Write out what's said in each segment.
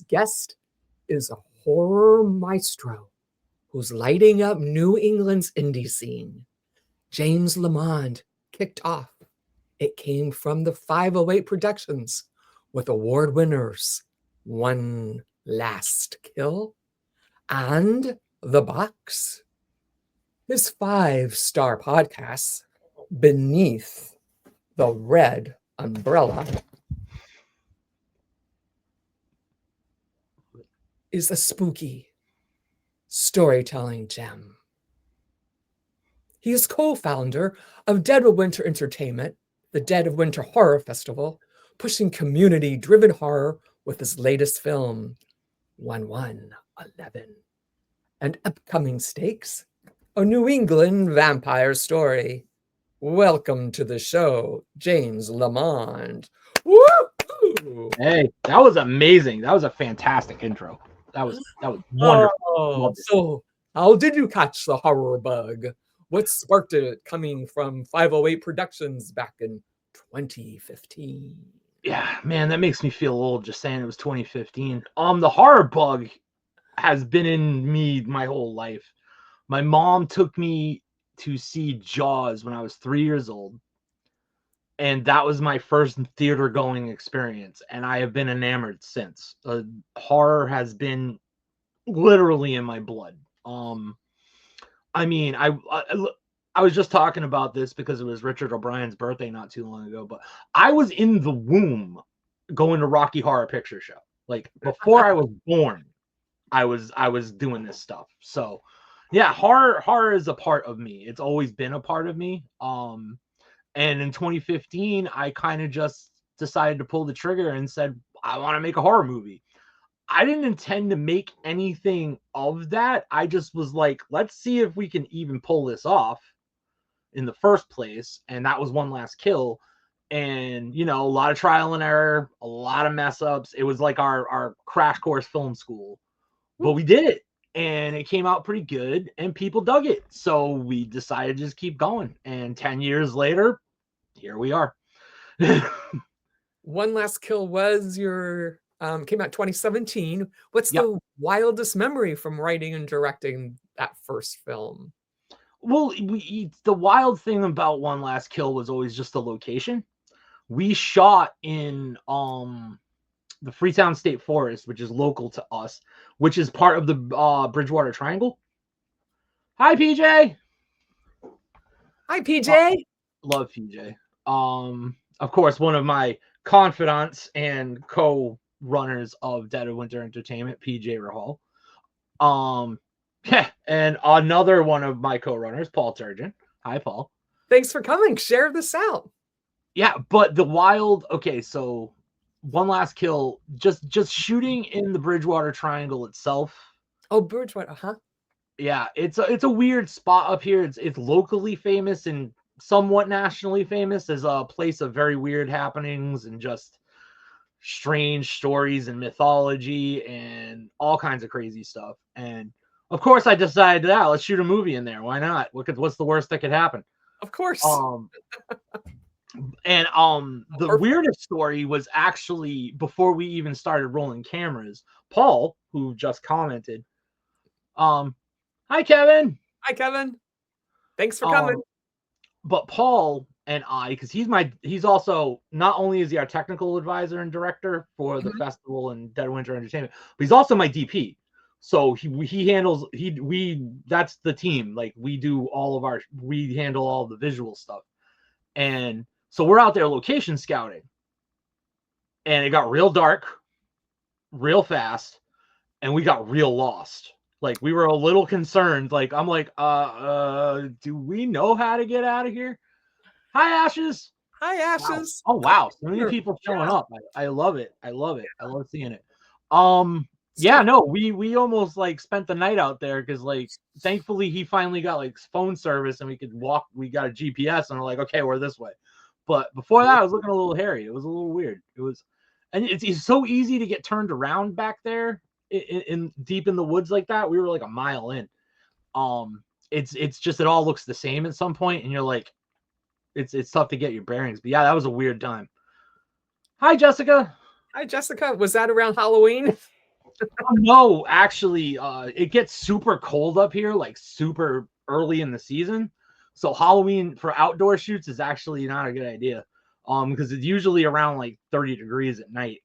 guest is a horror maestro who's lighting up New England's indie scene. James Lamond kicked off. It came from the 508 Productions with award winners One Last Kill and The Box. His 5-star podcast, Beneath the Red Umbrella, is a spooky storytelling gem. He is co-founder of Dead of Winter Entertainment, the Dead of Winter Horror Festival, pushing community-driven horror with his latest film, 1111, and upcoming stakes, a New England vampire story. Welcome to the show, James Lamond. Woo! Hey, that was amazing. That was a fantastic intro. That was wonderful. Oh, so how did you catch the horror bug? What sparked it coming from 508 Productions back in 2015? Yeah, man, that makes me feel old just saying it was 2015. The horror bug has been in me my whole life. My mom took me to see Jaws when I was 3 years old. And that was my first theater going experience. And I have been enamored since. Horror has been literally in my blood. I mean, I was just talking about this because it was Richard O'Brien's birthday not too long ago, but I was in the womb going to Rocky Horror Picture Show. Like before I was born, I was doing this stuff. So yeah, horror is a part of me. It's always been a part of me. And in 2015, I kind of just decided to pull the trigger and said, I want to make a horror movie. I didn't intend to make anything of that. I just was like, let's see if we can even pull this off in the first place. And that was One Last Kill. And, you know, a lot of trial and error, a lot of mess ups. It was like our crash course film school. But we did it. And it came out pretty good. And people dug it. So we decided to just keep going. And 10 years later, here we are. One Last Kill was your came out 2017. What's the wildest memory from writing and directing that first film? Well, the wild thing about One Last Kill was always just the location. We shot in the Freetown State Forest, which is local to us, which is part of the Bridgewater Triangle. Hi, PJ. Hi, PJ. Love PJ. Of course, one of my confidants and co-runners of Dead of Winter Entertainment, PJ Rahal. Yeah, and another one of my co-runners, Paul Turgeon. Hi, Paul. Thanks for coming. Share this out. Yeah, but the wild. Okay, so One Last Kill, just shooting in the Bridgewater Triangle itself. Oh, Bridgewater, huh? Yeah, it's a weird spot up here. It's locally famous and somewhat nationally famous as a place of very weird happenings and just strange stories and mythology and all kinds of crazy stuff. And of course, I decided, let's shoot a movie in there. Why not? What's the worst that could happen? Of course. And the weirdest story was actually before we even started rolling cameras. Paul, who just commented, hi Kevin. Hi Kevin. Thanks for coming. But Paul and I, because he's also, not only is he our technical advisor and director for the festival and Dead of Winter Entertainment, but he's also my DP. So he handles that's the team. Like we handle all the visual stuff. And so we're out there location scouting. And it got real dark, real fast, and we got real lost. Like we were a little concerned. Like I'm like, do we know how to get out of here? Hi, Ashes. Hi, Ashes. Wow. Oh wow, so many people showing up. I love it. I love seeing it. Yeah, no, we almost like spent the night out there because like thankfully he finally got like phone service and we could walk. We got a GPS and we're like, okay, we're this way. But before that, I was looking a little hairy. It was a little weird. It was, and it's so easy to get turned around back there in deep in the woods like that. We were like a mile in. It's just it all looks the same at some point, and you're like, it's tough to get your bearings. But yeah, that was a weird time. Hi, Jessica. Hi, Jessica. Was that around Halloween? No, actually, it gets super cold up here, like super early in the season. So Halloween for outdoor shoots is actually not a good idea. Because it's usually around like 30 degrees at night.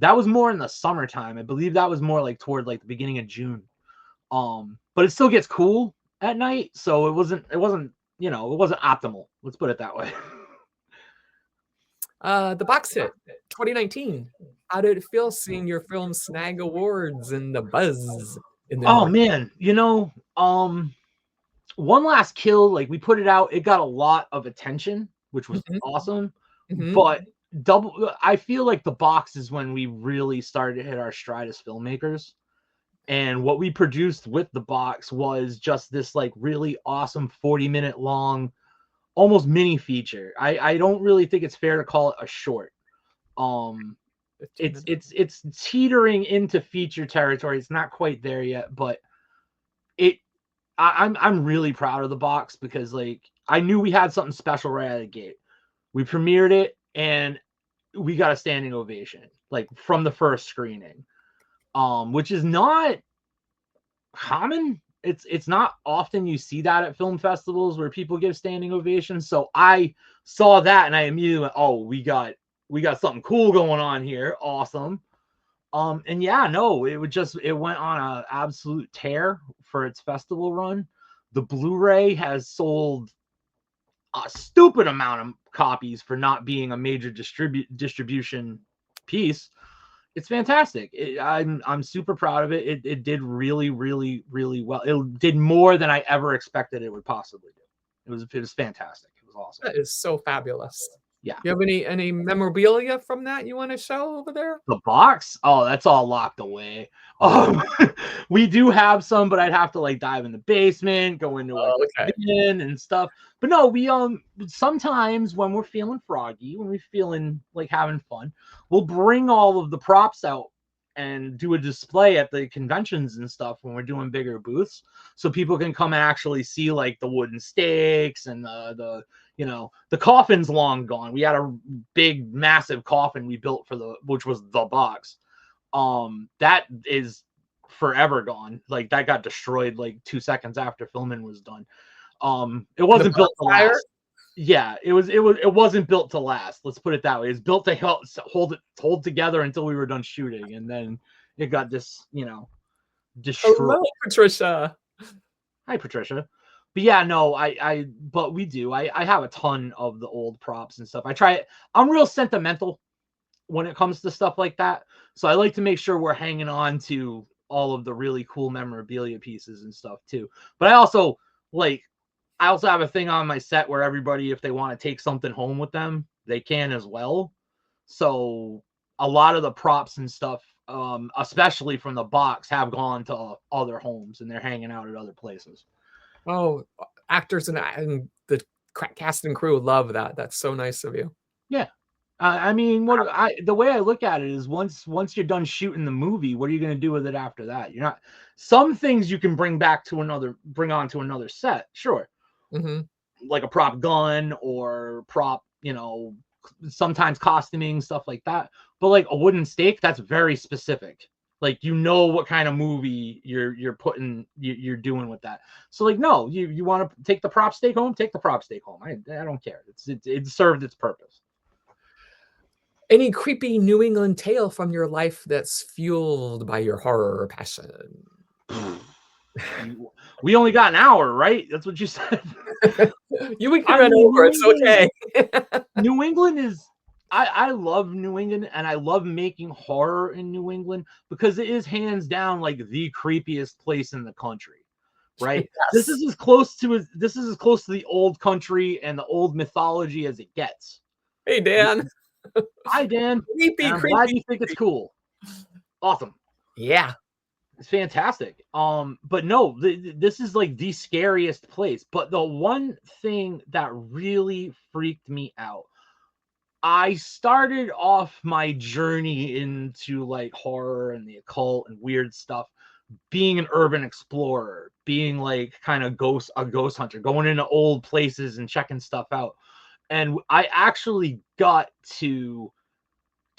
That was more in the summertime. I believe that was more like toward like the beginning of June. But it still gets cool at night, so it wasn't optimal. Let's put it that way. The box hit 2019. How did it feel seeing your film snag awards and the buzz in the Oh North? man, One Last Kill, like we put it out, it got a lot of attention, which was Mhm, awesome. mhm. But I feel like the box is when we really started to hit our stride as filmmakers. And what we produced with the box was just this like really awesome 40-minute long, almost mini feature. I don't really think it's fair to call it a short. Um 15 it's minutes. it's it's teetering into feature territory. It's not quite there yet, but it I'm really proud of the box because like I knew we had something special right out of the gate. We premiered it and we got a standing ovation like from the first screening. Which is not common. It's not often you see that at film festivals where people give standing ovations. So I saw that and I immediately went, "Oh, we got something cool going on here. Awesome." And yeah, no, it went on a absolute tear for its festival run. The Blu-ray has sold a stupid amount of copies for not being a major distribution piece. It's fantastic. I'm super proud of it. It did really, really, really well. It did more than I ever expected it would possibly do. It was fantastic. It was awesome. That is so fabulous. Yeah. You have any memorabilia from that you want to show over there? The box? Oh, that's all locked away. Oh, Um, we do have some, but I'd have to like dive in the basement, go into like okay. a bin and stuff. But no, we sometimes when we're feeling froggy, when we're feeling like having fun, we'll bring all of the props out and do a display at the conventions and stuff when we're doing bigger booths, so people can come and actually see like the wooden stakes and the coffin's long gone. We had a big, massive coffin we built which was the box. That is forever gone. Like that got destroyed like 2 seconds after filming was done. It And the wasn't built to bonfire? last. Yeah, it wasn't built to last. Let's put it that way. It's built to hold together until we were done shooting, and then it got destroyed. Hello, Patricia. Hi, Patricia. But yeah, no, but we do. I have a ton of the old props and stuff. I'm real sentimental when it comes to stuff like that. So I like to make sure we're hanging on to all of the really cool memorabilia pieces and stuff too. But I also have a thing on my set where everybody, if they want to take something home with them, they can as well. So a lot of the props and stuff, especially from the box, have gone to other homes and they're hanging out at other places. Oh, actors and the cast and crew love that. That's so nice of you. Yeah. I mean, the way I look at it is once you're done shooting the movie, what are you going to do with it after that? You're not. Some things you can bring on to another set, sure, Hmm. like a prop gun or prop, sometimes costuming stuff like that. But like a wooden stake, that's very specific. Like what kind of movie you're doing with that. So like no, you want to take the prop stake home, take the prop stake home. I don't care. It served its purpose. Any creepy New England tale from your life that's fueled by your horror passion? We only got an hour, right? That's what you said. We can I run mean, over. It's okay. New England is. I love New England and I love making horror in New England because it is hands down like the creepiest place in the country, right? Yes. This is as close to the old country and the old mythology as it gets. Hey, Dan. Hi, Dan, Creepy, and I'm glad creepy. you think it's cool. Awesome. Yeah. It's fantastic. But no, this is like the scariest place. But the one thing that really freaked me out, I started off my journey into like horror and the occult and weird stuff being an urban explorer, being like kind of a ghost hunter, going into old places and checking stuff out. And I actually got to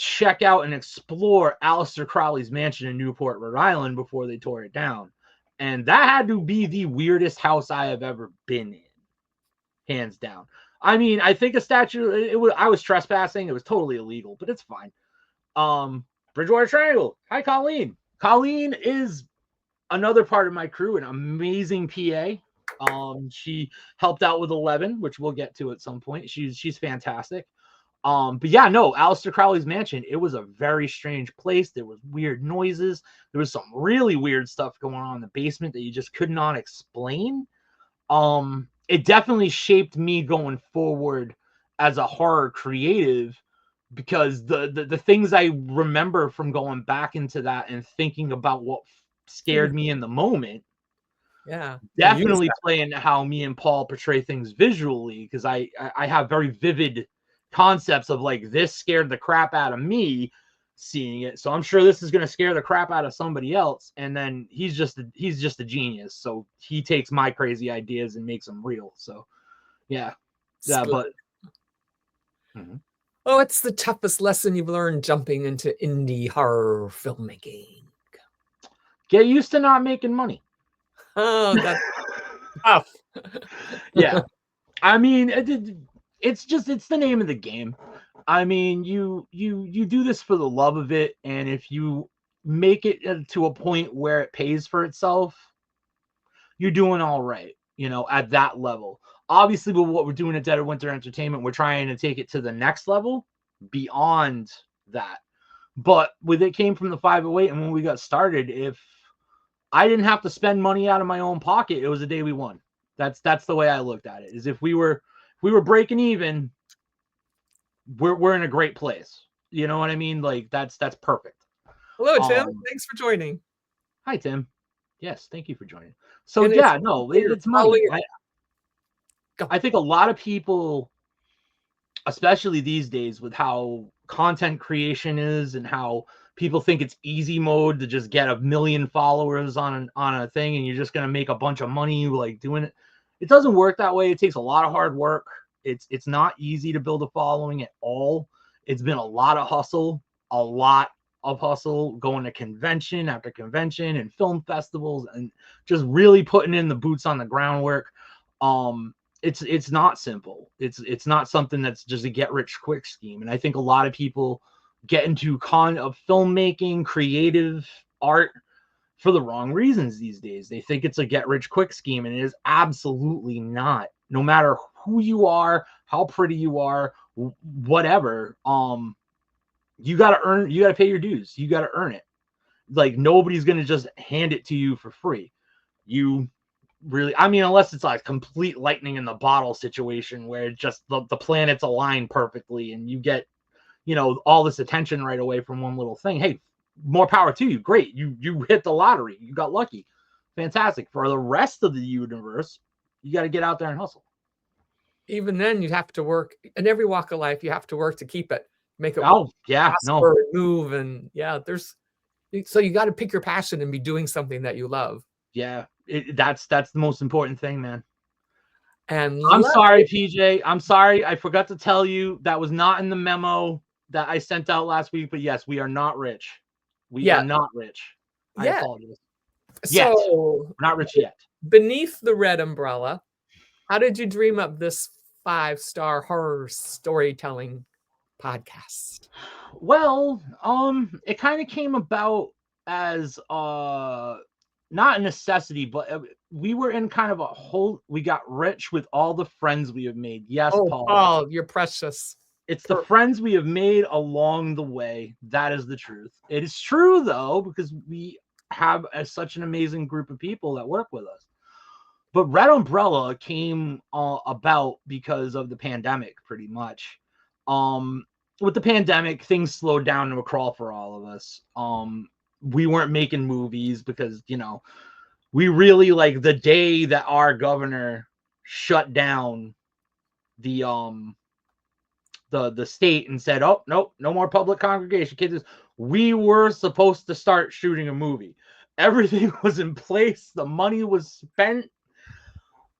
check out and explore Aleister Crowley's mansion in Newport, Rhode Island before they tore it down. And that had to be the weirdest house I have ever been in, hands down. I mean, I think a statue, I was trespassing. It was totally illegal, but it's fine. Bridgewater Triangle. Hi, Colleen. Colleen is another part of my crew, an amazing PA. She helped out with 11, which we'll get to at some point. She's fantastic. But yeah, no, Aleister Crowley's mansion, it was a very strange place. There was weird noises. There was some really weird stuff going on in the basement that you just could not explain. It definitely shaped me going forward as a horror creative, because the things I remember from going back into that and thinking about what scared me in the moment, definitely play into how me and Paul portray things visually, because I have very vivid concepts of like, this scared the crap out of me seeing it, so I'm sure this is going to scare the crap out of somebody else. And then he's just a genius, so he takes my crazy ideas and makes them real. So yeah. But oh, it's the toughest lesson you've learned jumping into indie horror filmmaking. Get used to not making money. Oh, that's tough. Yeah. I mean, it's the name of the game. I mean, you do this for the love of it, and if you make it to a point where it pays for itself, you're doing all right, at that level. Obviously, with what we're doing at Dead of Winter Entertainment, we're trying to take it to the next level beyond that. But with it came from the 508, and when we got started, if I didn't have to spend money out of my own pocket, it was the day we won. That's the way I looked at it. Is if we were breaking even, we're in a great place. You know what I mean? Like that's perfect. Hello, Tim. Thanks for joining. Hi, Tim. Yes, thank you for joining. So yeah, no, it's money. I think a lot of people, especially these days with how content creation is and how people think it's easy mode to just get 1 million followers on a thing and you're just going to make a bunch of money like doing it. It doesn't work that way. It takes a lot of hard work. It's not easy to build a following at all. It's been a lot of hustle, going to convention after convention and film festivals and just really putting in the boots on the groundwork. It's not simple. It's not something that's just a get rich quick scheme. And I think a lot of people get into filmmaking, creative art for the wrong reasons these days. They think it's a get rich quick scheme, and it is absolutely not. No matter who you are, how pretty you are, whatever, you got to pay your dues. You got to earn it. Like nobody's going to just hand it to you for free. You really, I mean, unless it's like complete lightning in the bottle situation where just the planets align perfectly and you get, all this attention right away from one little thing. Hey, more power to you. Great. You hit the lottery. You got lucky. Fantastic. For the rest of the universe, you got to get out there and hustle. Even then, you have to work in every walk of life. You have to work to keep it, make it move. And so you got to pick your passion and be doing something that you love. Yeah, that's the most important thing, man. And I'm sorry, PJ. I'm sorry. I forgot to tell you that was not in the memo that I sent out last week. But yes, we are not rich. We are not rich. I apologize. So we're not rich yet. Beneath the red umbrella, how did you dream up this 5-star horror storytelling podcast? Well, it kind of came about as not a necessity, but we were in kind of we got rich with all the friends we have made. Yes, Paul. Paul, you're precious. It's the friends we have made along the way. That is the truth. It is true, though, because we have such an amazing group of people that work with us. But Red Umbrella came about because of the pandemic, pretty much. With the pandemic, things slowed down to a crawl for all of us. We weren't making movies because, we really, like, the day that our governor shut down the state and said, oh, nope, no more public congregation kids, we were supposed to start shooting a movie. Everything was in place. The money was spent.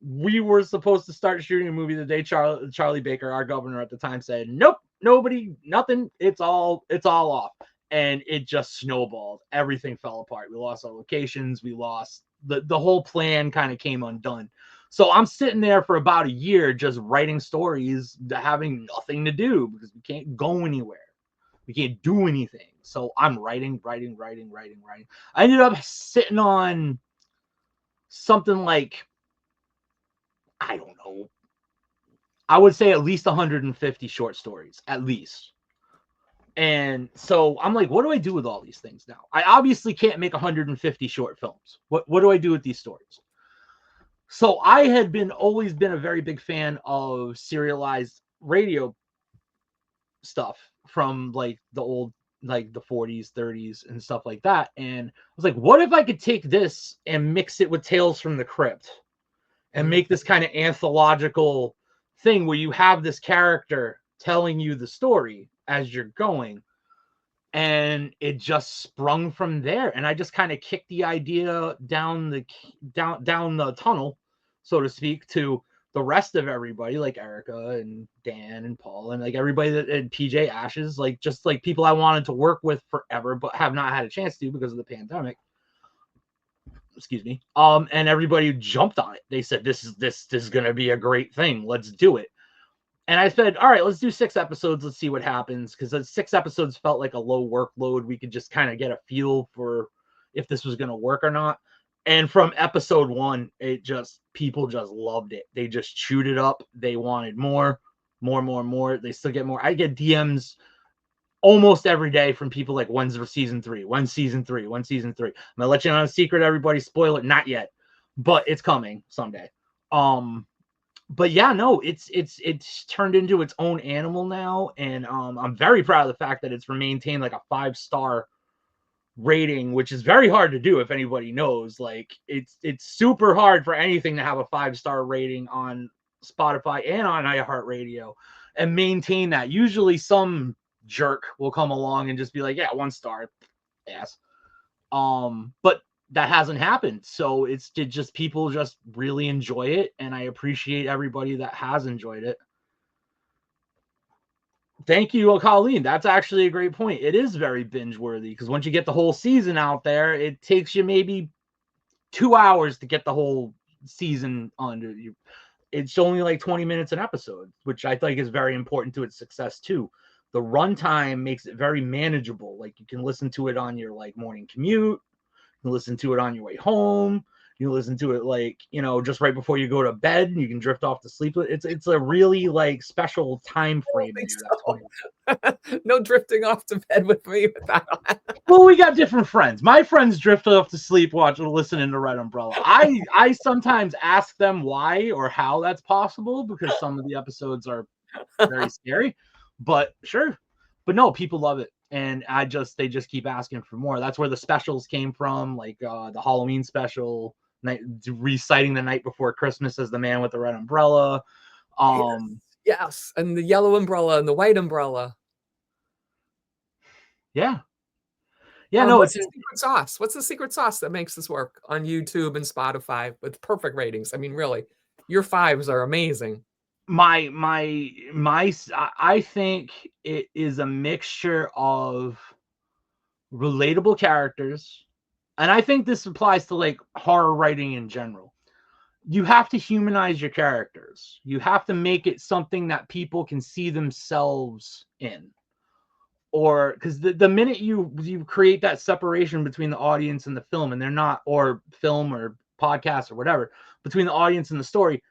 We were supposed to start shooting a movie the day Charlie Baker, our governor at the time, said, nope, nobody, nothing. It's all off. And it just snowballed. Everything fell apart. We lost our locations. We lost the whole plan kind of came undone. So I'm sitting there for about a year just writing stories, having nothing to do because we can't go anywhere. We can't do anything. So I'm writing. I ended up sitting on something like, I don't know, I would say at least 150 short stories, at least. And so I'm like, what do I do with all these things now? I obviously can't make 150 short films. What do I do with these stories? So I had always been a very big fan of serialized radio stuff from like the old, like the 40s, 30s and stuff like that. And I was like, what if I could take this and mix it with Tales from the Crypt and make this kind of anthological thing where you have this character telling you the story as you're going, and it just sprung from there. And I just kind of kicked the idea down the tunnel, so to speak, to the rest of everybody, like Erica and Dan and Paul and like everybody and PJ Ashes, like just like people I wanted to work with forever but have not had a chance to because of the pandemic. Excuse me. And everybody jumped on it. They said this is gonna be a great thing. Let's do it. And I said, all right, let's do 6 episodes. Let's see what happens. Because 6 episodes felt like a low workload. We could just kind of get a feel for if this was going to work or not. And from episode 1, people just loved it. They just chewed it up. They wanted more. They still get more. I get DMs almost every day from people like, when's season 3? When's season 3? When's season 3? I'm going to let you know a secret, everybody. Spoil it. Not yet. But it's coming someday. But yeah, no, it's turned into its own animal now, and I'm very proud of the fact that it's maintained like a 5-star rating, which is very hard to do if anybody knows. Like it's super hard for anything to have a 5-star rating on Spotify and on iHeartRadio and maintain that. Usually some jerk will come along and just be like, yeah, 1 star, yes. But that hasn't happened. So it's just people just really enjoy it. And I appreciate everybody that has enjoyed it. Thank you, Colleen. That's actually a great point. It is very binge worthy because once you get the whole season out there, it takes you maybe 2 hours to get the whole season under you. It's only like 20 minutes an episode, which I think is very important to its success too. The runtime makes it very manageable. Like you can listen to it on your like morning commute. You can listen to it on your way home. You can listen to it like, you know, just right before you go to bed. You can drift off to sleep. It's a really like special time frame. No drifting off to bed with me with that on. Well, we got different friends. My friends drift off to sleep listening to Red Umbrella. I sometimes ask them why or how that's possible because some of the episodes are very scary. But sure. But no, people love it. And they just keep asking for more. That's where the specials came from, like the Halloween special, reciting the night before Christmas as the man with the red umbrella. Yes, and the yellow umbrella and the white umbrella. Yeah. What's the secret sauce? What's the secret sauce that makes this work on YouTube and Spotify with perfect ratings? I mean, really, your 5s are amazing. I think it is a mixture of relatable characters, and I think this applies to like horror writing in general. You have to humanize your characters. You have to make it something that people can see themselves in. Or because the minute you create that separation between the audience and the film, and they're not, or film or podcast or whatever, between the audience and the story,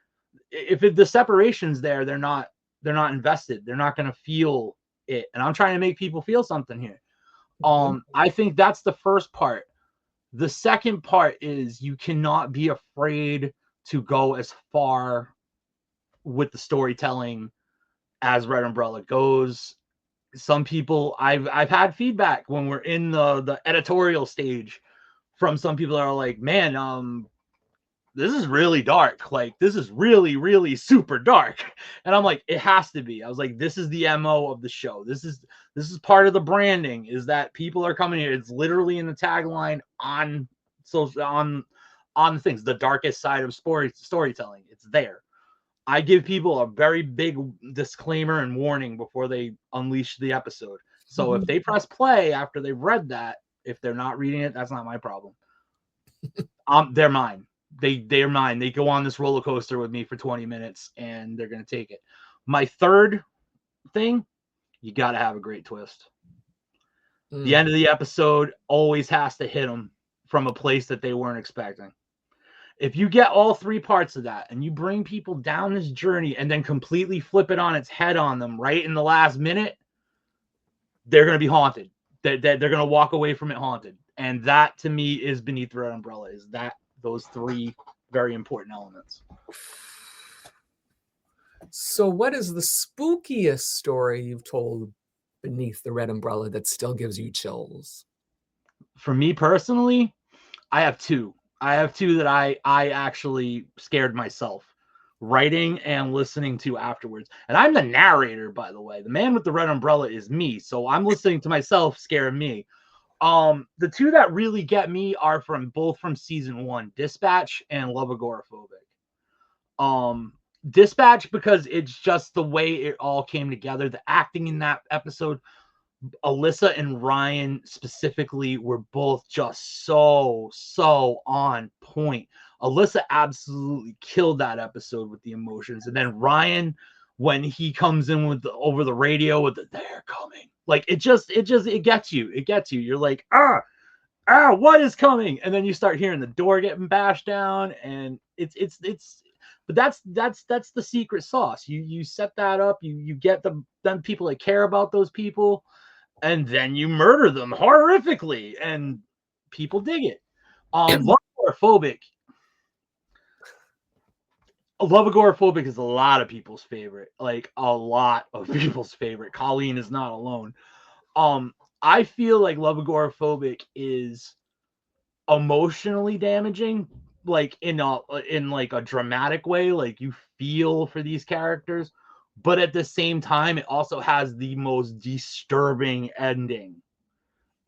if the separation's there, they're not invested. They're not going to feel it. And I'm trying to make people feel something here. I think that's the first part. The second part is you cannot be afraid to go as far with the storytelling as Red Umbrella goes. Some people, I've had feedback when we're in the editorial stage from some people that are like, man, this is really dark. Like, this is really, really super dark. And I'm like, it has to be. I was like, this is the MO of the show. This is part of the branding, is that people are coming here. It's literally in the tagline on the things, the darkest side of storytelling. It's there. I give people a very big disclaimer and warning before they unleash the episode. So if they press play after they've read that, if they're not reading it, that's not my problem. They're mine. They're mine. They go on this roller coaster with me for 20 minutes and they're going to take it. My third thing, you got to have a great twist. The end of the episode always has to hit them from a place that they weren't expecting. If you get all three parts of that and you bring people down this journey and then completely flip it on its head on them right in the last minute, they're going to be haunted. They're going to walk away from it haunted. And that to me is Beneath the Red Umbrella, is that those three very important elements. So what is the spookiest story you've told Beneath the Red Umbrella that still gives you chills? For me personally, I have two. I have two that I actually scared myself writing and listening to afterwards. And I'm the narrator, by the way. The man with the red umbrella is me. So I'm listening to myself scaring me. The two that really get me are both from season 1, Dispatch and Love Agoraphobic. Dispatch, because it's just the way it all came together. The acting in that episode, Alyssa and Ryan specifically, were both just so on point. Alyssa absolutely killed that episode with the emotions, and then Ryan, when he comes in with over the radio with "they're coming," like it gets you. You're like, what is coming? And then you start hearing the door getting bashed down, and it's. But that's the secret sauce. You set that up. You get them people that care about those people. And then you murder them horrifically, and people dig it. Love Agoraphobic is a lot of people's favorite. Like a lot of people's favorite. Colleen is not alone. I feel like Love Agoraphobic is emotionally damaging, like in like a dramatic way. Like you feel for these characters. But at the same time, it also has the most disturbing ending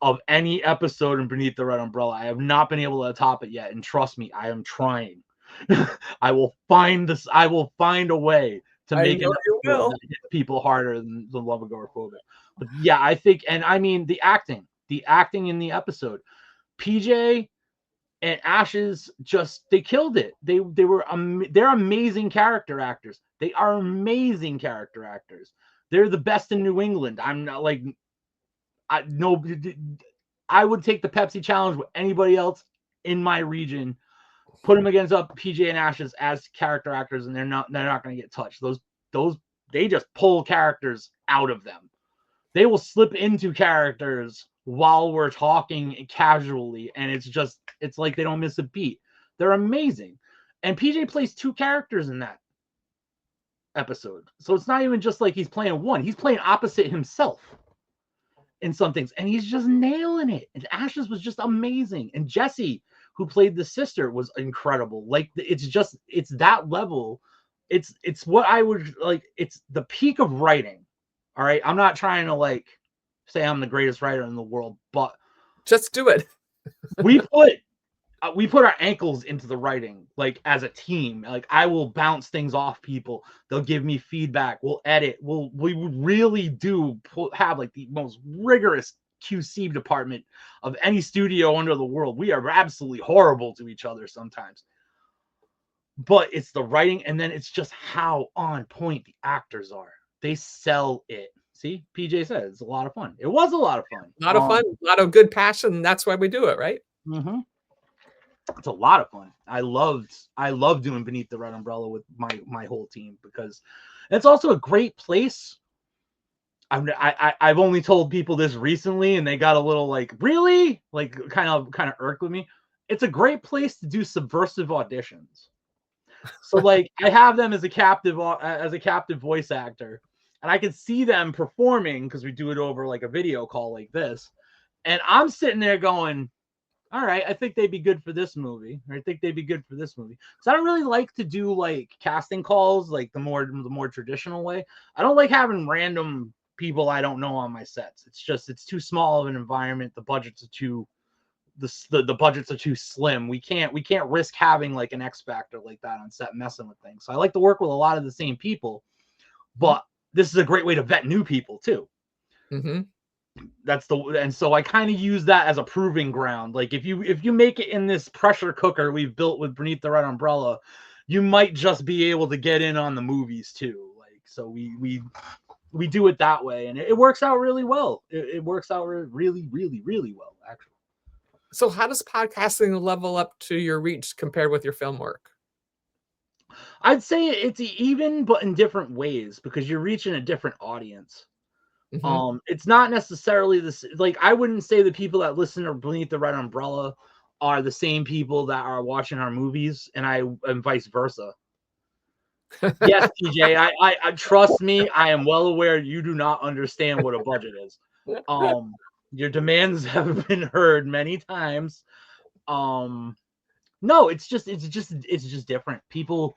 of any episode in Beneath the Red Umbrella. I have not been able to top it yet. And trust me, I am trying. I will find a way to make it that hits people harder than the Love Agoraphobic. But yeah, I think, and I mean, the acting in the episode, PJ and Ashes, they killed it. They're amazing character actors. They are amazing character actors. They're the best in New England. I'm not like, I would take the Pepsi challenge with anybody else in my region, put them against PJ and Ashes as character actors, and they're not going to get touched. Those they just pull characters out of them. They will slip into characters while we're talking casually, and it's like they don't miss a beat. They're amazing. And PJ plays 2 characters in that episode. So it's not even just like he's playing one. He's playing opposite himself in some things, and he's just nailing it. And Ashes was just amazing. And Jessie, who played the sister, was incredible. Like it's that level. It's what I would like. It's the peak of writing. All right. I'm not trying to like say I'm the greatest writer in the world, but just do it. we put our ankles into the writing, like as a team. Like I will bounce things off people. They'll give me feedback. We'll edit. We really do have like the most rigorous QC department of any studio under the world. We are absolutely horrible to each other sometimes. But it's the writing, and then it's just how on point the actors are. They sell it. See, PJ said it's a lot of fun. It was a lot of fun. A lot of fun, a lot of good passion. That's why we do it, right? Mm-hmm. It's a lot of fun. I love doing Beneath the Red Umbrella with my whole team, because it's also a great place. I've only told people this recently, and they got a little like, really, like kind of irked with me. It's a great place to do subversive auditions. So like I have them as a captive voice actor, and I can see them performing because we do it over like a video call like this, and I'm sitting there going, all right, I think they'd be good for this movie, or I think they'd be good for this movie. So I don't really like to do like casting calls like the more traditional way. I don't like having random people I don't know on my sets. It's too small of an environment. The budgets are too the budgets are too slim. We can't risk having like an X factor like that on set messing with things. So I like to work with a lot of the same people, but this is a great way to vet new people too. Mm-hmm. And so I kind of use that as a proving ground. Like if you make it in this pressure cooker we've built with Beneath the Red Umbrella, you might just be able to get in on the movies too. Like, so we do it that way, and it works out really well. It works out really, really, really well, actually. So how does podcasting level up to your reach compared with your film work? I'd say it's even, but in different ways, because you're reaching a different audience. Mm-hmm. It's not necessarily this. Like, I wouldn't say the people that listen to Beneath the Red Umbrella are the same people that are watching our movies, and vice versa. Yes, TJ, I trust me. I am well aware you do not understand what a budget is. Your demands have been heard many times. No, it's just different. People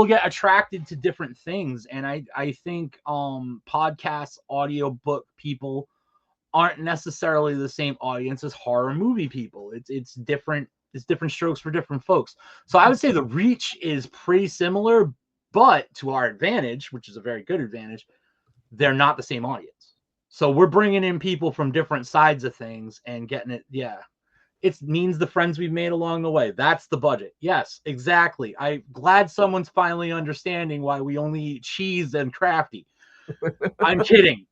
get attracted to different things, and I think podcasts, audiobook people aren't necessarily the same audience as horror movie people. It's different. It's different strokes for different folks. So I would say the reach is pretty similar, but to our advantage, which is a very good advantage, they're not the same audience. So we're bringing in people from different sides of things and getting it. Yeah. It means the friends we've made along the way. That's the budget. Yes, exactly. I'm glad someone's finally understanding why we only eat cheese and crafty. I'm kidding.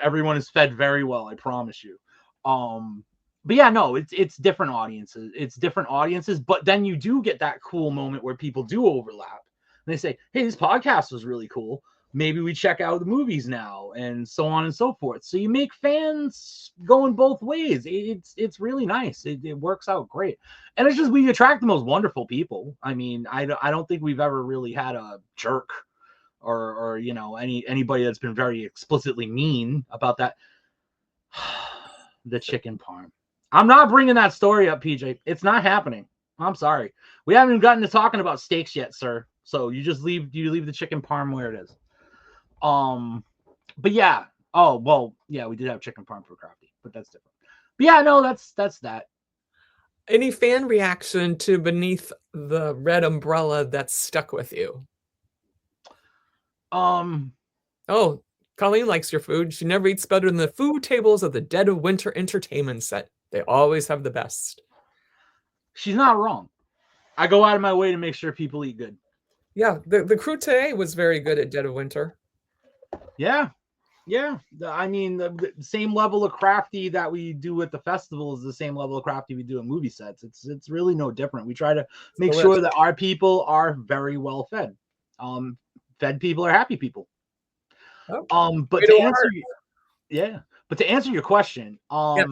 Everyone is fed very well. I promise you. But yeah, no, it's different audiences. It's different audiences. But then you do get that cool moment where people do overlap. And they say, "Hey, this podcast was really cool. Maybe we check out the movies now," and so on and so forth. So you make fans going both ways. It's really nice. It works out great. And it's just, we attract the most wonderful people. I mean, I don't think we've ever really had a jerk or you know, anybody that's been very explicitly mean about that. The chicken parm. I'm not bringing that story up, PJ. It's not happening. I'm sorry. We haven't even gotten to talking about steaks yet, sir. So you leave the chicken parm where it is. But yeah. Oh, well, yeah, we did have chicken parm for crafty, but that's different. But yeah, no, that's that. Any fan reaction to Beneath the Red Umbrella that's stuck with you? Oh, Colleen likes your food. She never eats better than the food tables of the Dead of Winter entertainment set. They always have the best. She's not wrong. I go out of my way to make sure people eat good. Yeah, the crew today was very good at Dead of Winter. Yeah. I mean, the same level of crafty that we do at the festival is the same level of crafty we do at movie sets. It's really no different. We try to make sure that our people are very well fed. Fed people are happy people. But to answer your question, yes.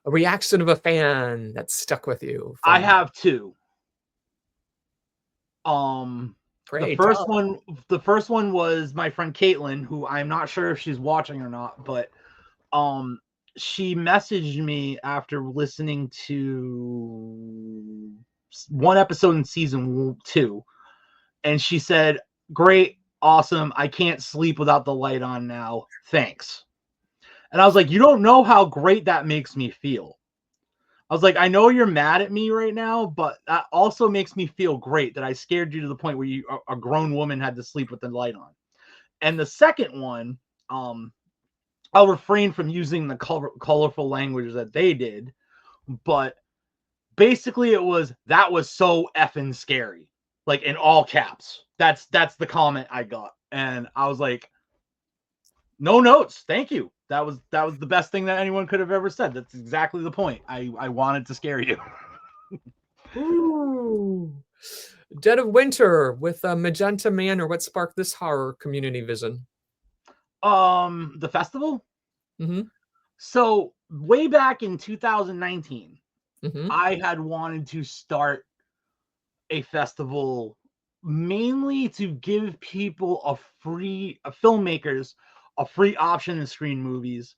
A reaction of a fan that stuck with you. I have two. Great. The first one was my friend Caitlin, who I'm not sure if she's watching or not, but she messaged me after listening to one episode in season 2, and she said, "Great, awesome. I can't sleep without the light on now. Thanks." And I was like, "You don't know how great that makes me feel." I was like, "I know you're mad at me right now, but that also makes me feel great that I scared you to the point where a grown woman had to sleep with the light on." And the second one, I'll refrain from using the colorful language that they did, but basically that was so effing scary, like in all caps. That's the comment I got, and I was like, "No notes, thank you. That was the best thing that anyone could have ever said. That's exactly the point. I wanted to scare you." Ooh. Dead of Winter with Magenta Manor. What sparked this horror community vision? The festival. Mm-hmm. So way back in 2019, Mm-hmm. I had wanted to start a festival mainly to give people filmmakers a free option to screen movies.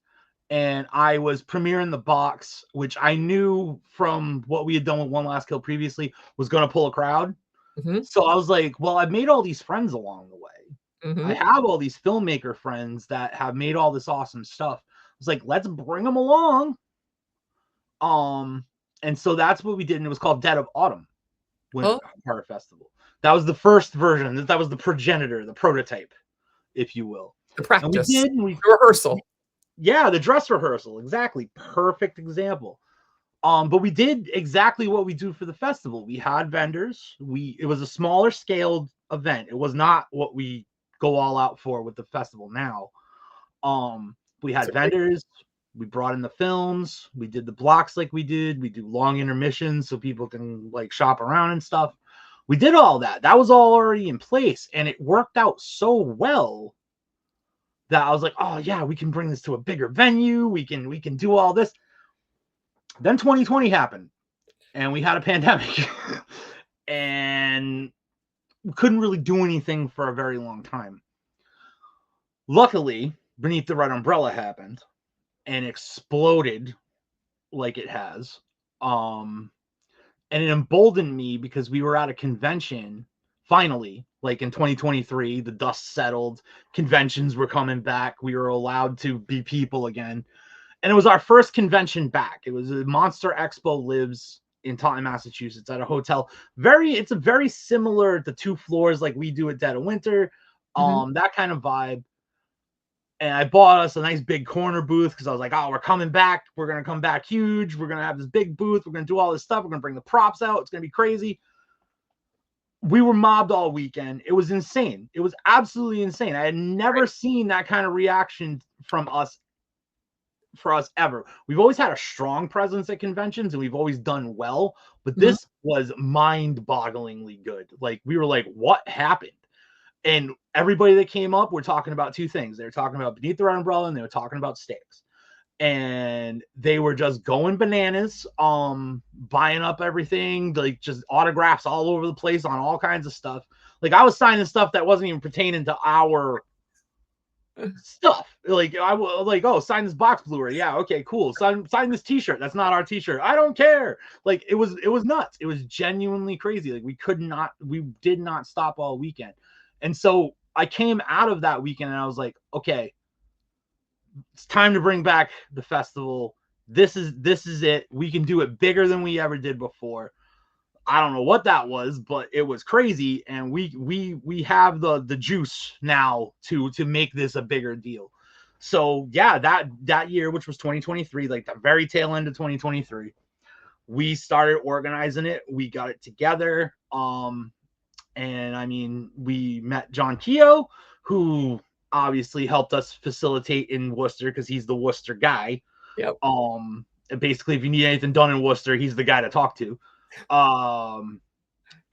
And I was premiering The Box, which I knew from what we had done with One Last Kill previously was going to pull a crowd. Mm-hmm. So I was like, well, I've made all these friends along the way. Mm-hmm. I have all these filmmaker friends that have made all this awesome stuff. I was like, let's bring them along. And so that's what we did, and it was called Dead of Autumn Winter Oh, Horror Festival. That was the first version. That was the progenitor, the prototype, if you will. the And we practice, did, and we, the rehearsal. yeah, the dress rehearsal, exactly, perfect example. But we did exactly what we do for the festival. We had vendors. It was a smaller scaled event. It was not what we go all out for with the festival now. We had vendors. We brought in the films. We did the blocks like we did. We do long intermissions so people can like shop around and stuff. We did all that. That was all already in place, and it worked out so well that I was like, oh yeah, we can bring this to a bigger venue. We can do all this. Then 2020 happened, and we had a pandemic, and we couldn't really do anything for a very long time. Luckily, Beneath the Red Umbrella happened and exploded like it has. And it emboldened me because we were at a convention finally, like in 2023, the dust settled, conventions were coming back, we were allowed to be people again. And it was our first convention back. It was a Monster Expo lives in Taunton, Massachusetts at a hotel. It's a very similar, the 2 floors like we do at Dead of Winter, that kind of vibe. And I bought us a nice big corner booth because I was like, oh, we're coming back. We're going to come back huge. We're going to have this big booth. We're going to do all this stuff. We're going to bring the props out. It's going to be crazy. We were mobbed all weekend. It was insane. It was absolutely insane. I had never seen that kind of reaction from us, for us ever. We've always had a strong presence at conventions and we've always done well, but this was mind-bogglingly good. Like, we were like, what happened? And everybody that came up were talking about 2 things. They were talking about Beneath the Red Umbrella and they were talking about steaks. And they were just going bananas, buying up everything, like just autographs all over the place on all kinds of stuff. Like, I was signing stuff that wasn't even pertaining to our stuff. Like, I was like, oh, sign this box Blu-ray. Yeah, okay, cool. Sign this t-shirt. That's not our t-shirt. I don't care. Like, it was nuts. It was genuinely crazy. Like, we did not stop all weekend. And so I came out of that weekend and I was like, okay, it's time to bring back the festival. This is it. We can do it bigger than we ever did before. I don't know what that was, but it was crazy. And we have the juice now to make this a bigger deal. So yeah, that year, which was 2023, like the very tail end of 2023, we started organizing it. We got it together. And I mean, we met John Keogh, who obviously helped us facilitate in Worcester because he's the Worcester guy. Yep. Basically, if you need anything done in Worcester, he's the guy to talk to.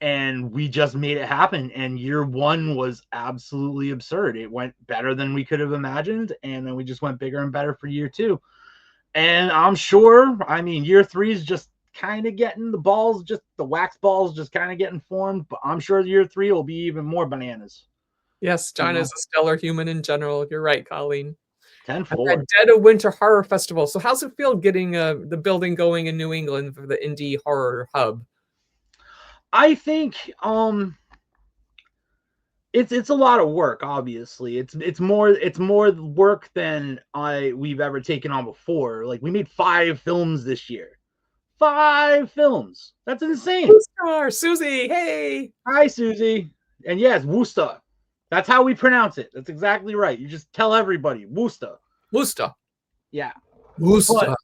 And we just made it happen. And year 1 was absolutely absurd. It went better than we could have imagined. And then we just went bigger and better for year 2. And I'm sure, I mean, year 3 is just kind of getting the wax balls just kind of getting formed, but I'm sure year 3 will be even more bananas. Yes, John is a stellar human in general. You're right, Colleen. 10-4. Dead of Winter Horror Festival. So how's it feel getting the building going in New England for the indie horror hub? I think it's a lot of work. Obviously, it's more work than we've ever taken on before. Like, we made 5 films this year. 5 films. That's insane. Star, Susie, hey. Hi, Susie. And yes, Worcester. That's how we pronounce it. That's exactly right. You just tell everybody, Worcester. Worcester. Yeah. Worcester.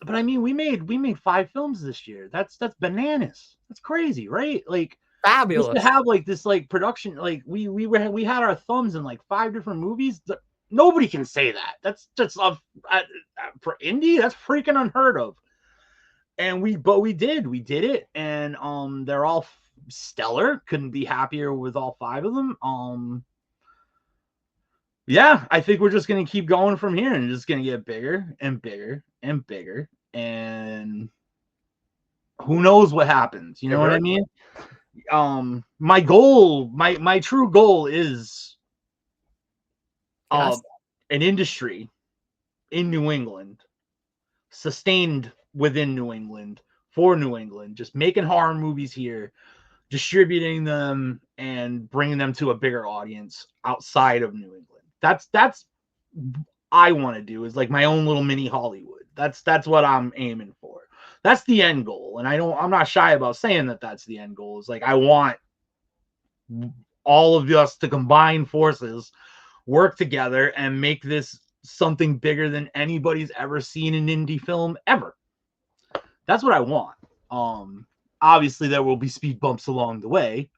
But I mean, we made 5 films this year. That's bananas. That's crazy, right? Like, fabulous. Just to have like this like production, like we had our thumbs in like 5 different movies. Nobody can say that. That's just for indie. That's freaking unheard of. And we did it, and they're all stellar. Couldn't be happier with all 5 of them. Yeah, I think we're just gonna keep going from here and just gonna get bigger and bigger and bigger, and who knows what happens? You know what I mean? My goal, my true goal is an industry in New England, sustained within New England, for New England, just making horror movies here, distributing them and bringing them to a bigger audience outside of New England. That's I want to do, is like my own little mini Hollywood. That's what I'm aiming for. That's the end goal. And I'm not shy about saying that that's the end goal. It's like, I want all of us to combine forces, work together, and make this something bigger than anybody's ever seen in indie film ever. That's what I want. Obviously there will be speed bumps along the way.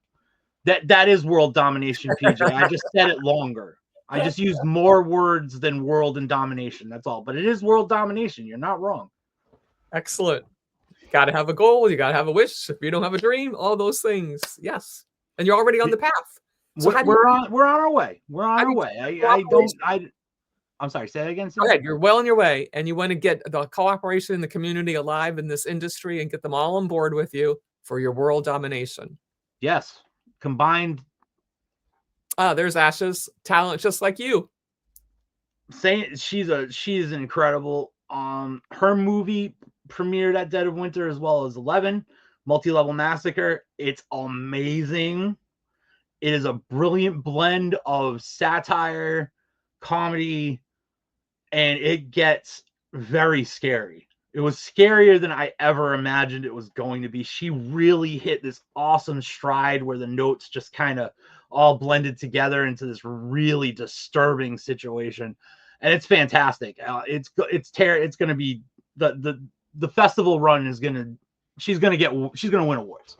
That is world domination, PJ. I just said it longer. I just used more words than world and domination. That's all. But it is world domination. You're not wrong. Excellent. Got to have a goal. You got to have a wish. If you don't have a dream, all those things. Yes. And you're already on the path. So we're on our way. We're on our way. I'm sorry, say that again. Go ahead. You're well on your way, and you want to get the cooperation in the community alive in this industry and get them all on board with you for your world domination. Yes. Combined. There's Ash's talent, just like you. Saying she's incredible. Her movie premiered at Dead of Winter, as well as 11 Multi-Level Massacre. It's amazing. It is a brilliant blend of satire, comedy, and it gets very scary. It was scarier than I ever imagined it was going to be. She really hit this awesome stride where the notes just kind of all blended together into this really disturbing situation, and it's fantastic. It's going to be the festival run is going to she's going to win awards.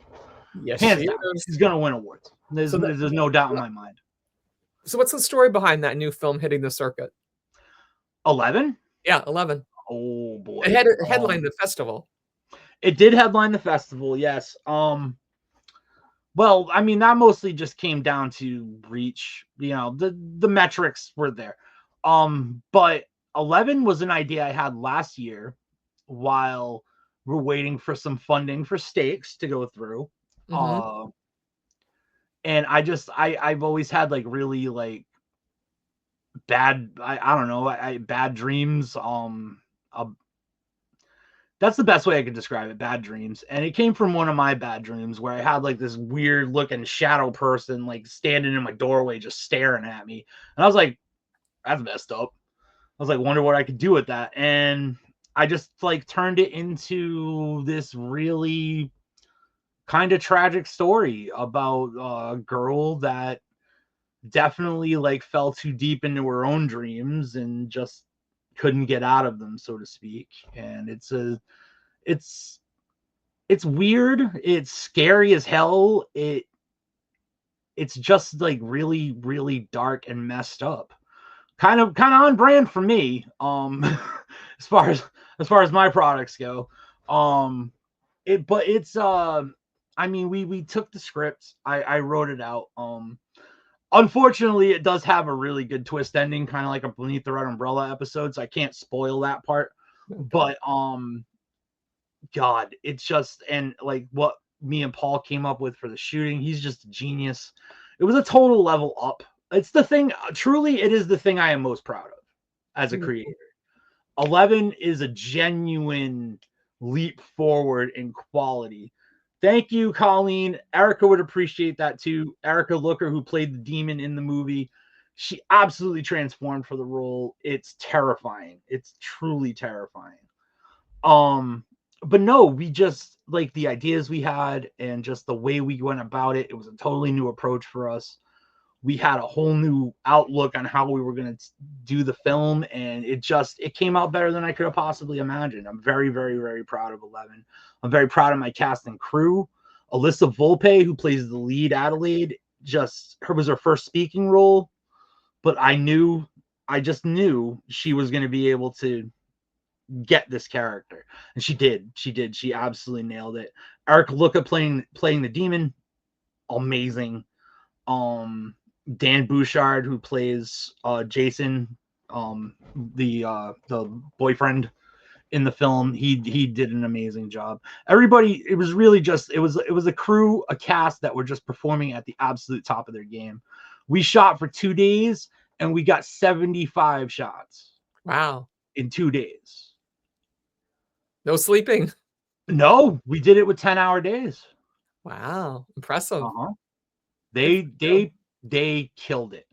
Yes, she's going to win awards. There's no doubt in my mind. So what's the story behind that new film hitting the circuit? 11? Yeah, 11. Oh boy. It headlined the festival. It did headline the festival, yes. Well, I mean, that mostly just came down to reach. The metrics were there. But 11 was an idea I had last year while we're waiting for some funding for Stakes to go through. Mm-hmm. And I've always had like really like bad, I don't know, bad dreams. That's the best way I could describe it. Bad dreams. And it came from one of my bad dreams where I had like this weird looking shadow person like standing in my doorway just staring at me. And I was like, that's messed up. I was like, wonder what I could do with that. And I just like turned it into this really kind of tragic story about a girl that definitely like fell too deep into her own dreams and just couldn't get out of them, so to speak. And it's weird. It's scary as hell. It's just like really, really dark and messed up. Kind of on brand for me. As far as my products go. I mean, we took the script. I wrote it out. Unfortunately, it does have a really good twist ending, kind of like a Beneath the Red Umbrella episode, so I can't spoil that part. Okay. But God, it's just, and like what me and Paul came up with for the shooting, he's just a genius. It was a total level up. It's the thing, truly, it is the thing I am most proud of as a creator. 11 is a genuine leap forward in quality. Thank you, Colleen. Erica would appreciate that too. Erica Looker, who played the demon in the movie, she absolutely transformed for the role. It's terrifying. It's truly terrifying. But no, we just like the ideas we had and just the way we went about it. It was a totally new approach for us. We had a whole new outlook on how we were going to do the film, and it came out better than I could have possibly imagined. I'm very, very, very proud of 11. I'm very proud of my cast and crew. Alyssa Volpe, who plays the lead Adelaide, was her first speaking role, but I just knew she was going to be able to get this character, and she did. She absolutely nailed it. Erica Luca playing the demon, amazing. Dan Bouchard, who plays Jason, the boyfriend in the film, he did an amazing job. Everybody, it was really just it was a crew, a cast that were just performing at the absolute top of their game. We shot for 2 days and we got 75 shots. Wow. In 2 days. No sleeping. No, we did it with 10-hour days. Wow. Impressive. They killed it.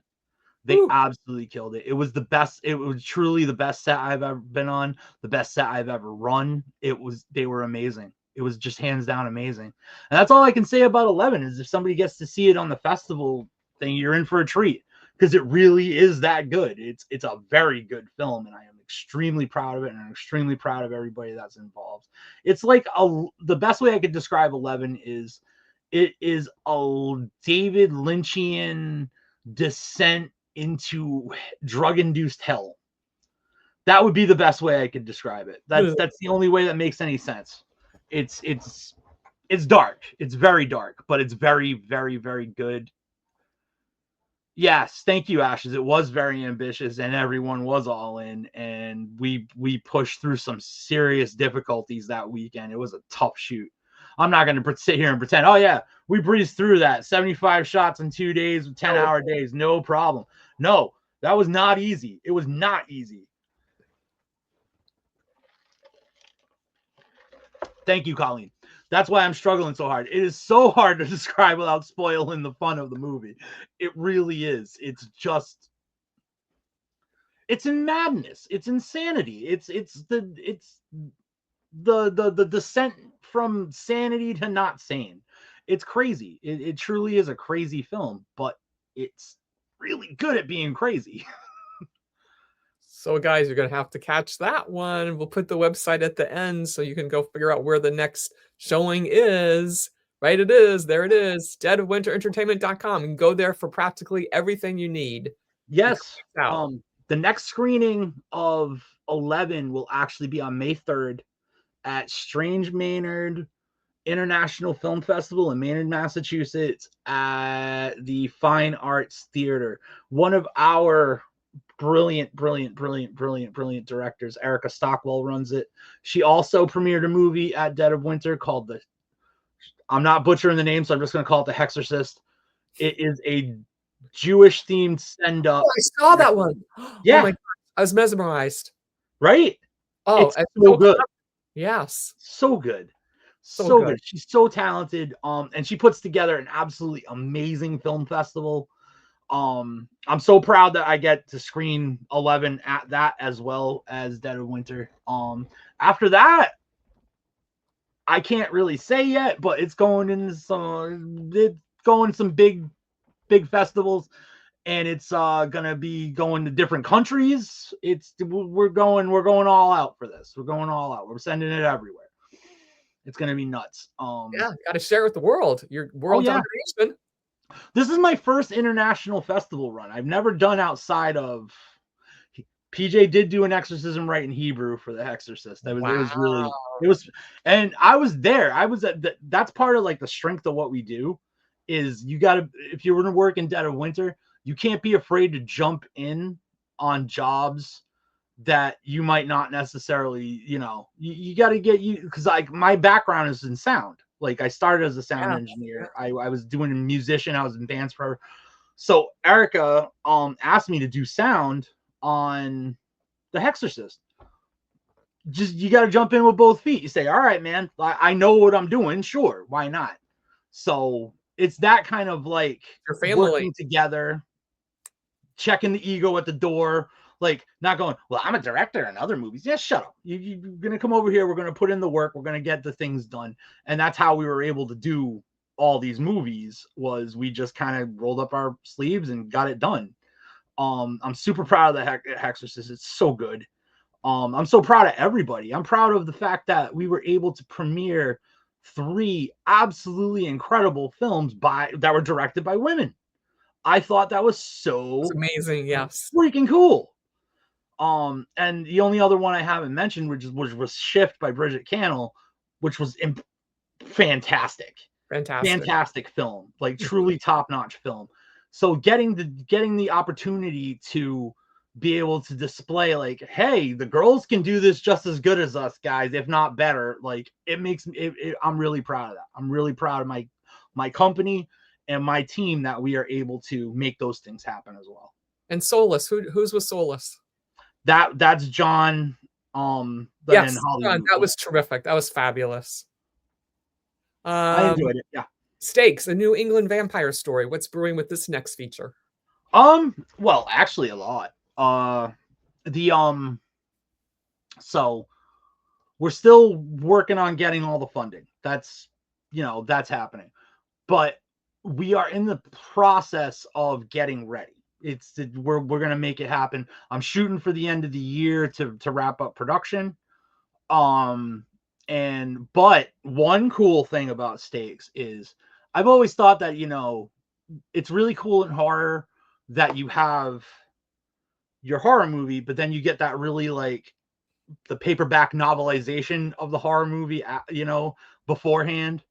They absolutely killed it. It was the best. It was truly the best set I've ever been on, the best set I've ever run. They were amazing. It was just hands down amazing. And that's all I can say about 11 is if somebody gets to see it on the festival thing, you're in for a treat because it really is that good. It's a very good film, and I am extremely proud of it, and I'm extremely proud of everybody that's involved. It's like the best way I could describe 11 is it is a David Lynchian descent into drug-induced hell. That would be the best way I could describe it. That's the only way that makes any sense. It's dark. It's very dark, but it's very, very, very good. Yes, thank you, Ashes. It was very ambitious, and everyone was all in, and we pushed through some serious difficulties that weekend. It was a tough shoot. I'm not going to sit here and pretend, oh yeah, we breezed through that. 75 shots in 2 days with 10-hour days, no problem. No, that was not easy. It was not easy. Thank you, Colleen. That's why I'm struggling so hard. It is so hard to describe without spoiling the fun of the movie. It really is. It's in madness. It's insanity. It's the descent from sanity to not sane. It's crazy. It truly is a crazy film, but it's really good at being crazy. So guys, you're going to have to catch that one. We'll put the website at the end so you can go figure out where the next showing is. Right, it is. There it is. deadofwinterentertainment.com. You can go there for practically everything you need. Yes. The next screening of 11 will actually be on May 3rd at Strange Maynard International Film Festival in Maynard, Massachusetts at the Fine Arts Theater. One of our brilliant directors, Erica Stockwell, runs it. She also premiered a movie at Dead of Winter called I'm not butchering the name, so I'm just going to call it The Hexorcist. It is a Jewish themed send up. Oh, I saw that one. Yeah. Oh my God. I was mesmerized. Right? Oh, it's so good. Yes. So good. So good. She's so talented. And she puts together an absolutely amazing film festival. I'm so proud that I get to screen 11 at that as well as Dead of Winter. After that, I can't really say yet, but it's going in some big festivals, and it's gonna be going to different countries. We're going all out for this. We're going all out. We're sending it everywhere. It's gonna be nuts. Yeah, got to share with the world. Your world domination. This is my first international festival run. I've never done outside of. PJ did do an exorcism rite in Hebrew for The Hexorcist. It was, and I was there. I was that's part of like the strength of what we do is you got to, if you're going to work in Dead of Winter, you can't be afraid to jump in on jobs that you might not necessarily, you got to get because like my background is in sound. Like I started as a sound engineer. I was doing a musician. I was in bands forever. So Erica asked me to do sound on The Hexorcist. Just you got to jump in with both feet. You say, all right, man, I know what I'm doing. Sure, why not? So it's that kind of like your family working together, checking the ego at the door, like not going, well, I'm a director in other movies. Yeah, shut up. You're gonna come over here. We're gonna put in the work. We're gonna get the things done, and that's how we were able to do all these movies. Was we just kind of rolled up our sleeves and got it done. I'm super proud of the Hexorcist. It's so good. I'm so proud of everybody. I'm proud of the fact that we were able to premiere 3 absolutely incredible films that were directed by women. I thought that was so amazing. Yes, freaking cool. And the only other one I haven't mentioned, which was Shift by Bridget Cannell, which was fantastic film, like truly top-notch film. So getting the opportunity to be able to display like, hey, the girls can do this just as good as us guys, if not better. Like it makes me, I'm really proud of that. I'm really proud of my company and my team that we are able to make those things happen as well. And Soulless, who's with Soulless? That's John. Yes, John, that was terrific. That was fabulous. I enjoyed it. Yeah. Stakes, a New England vampire story. What's brewing with this next feature? Well, actually a lot. The so we're still working on getting all the funding. That's that's happening. But we are in the process of getting ready. We're gonna make it happen. I'm shooting for the end of the year to wrap up production. But one cool thing about Stakes is I've always thought that it's really cool in horror that you have your horror movie, but then you get that really like the paperback novelization of the horror movie, beforehand.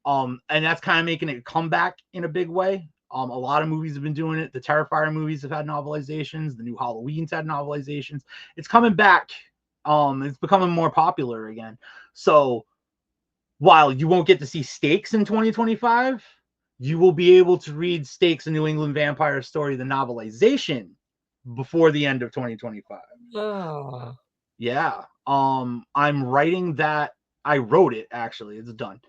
And that's kind of making it come back in a big way. A lot of movies have been doing it. The Terrifier movies have had novelizations. The new Halloween's had novelizations. It's coming back. It's becoming more popular again. So while you won't get to see Stakes in 2025, you will be able to read Stakes: A New England Vampire Story, the novelization, before the end of 2025. Oh. Yeah. I'm writing that. I wrote it, actually. It's done.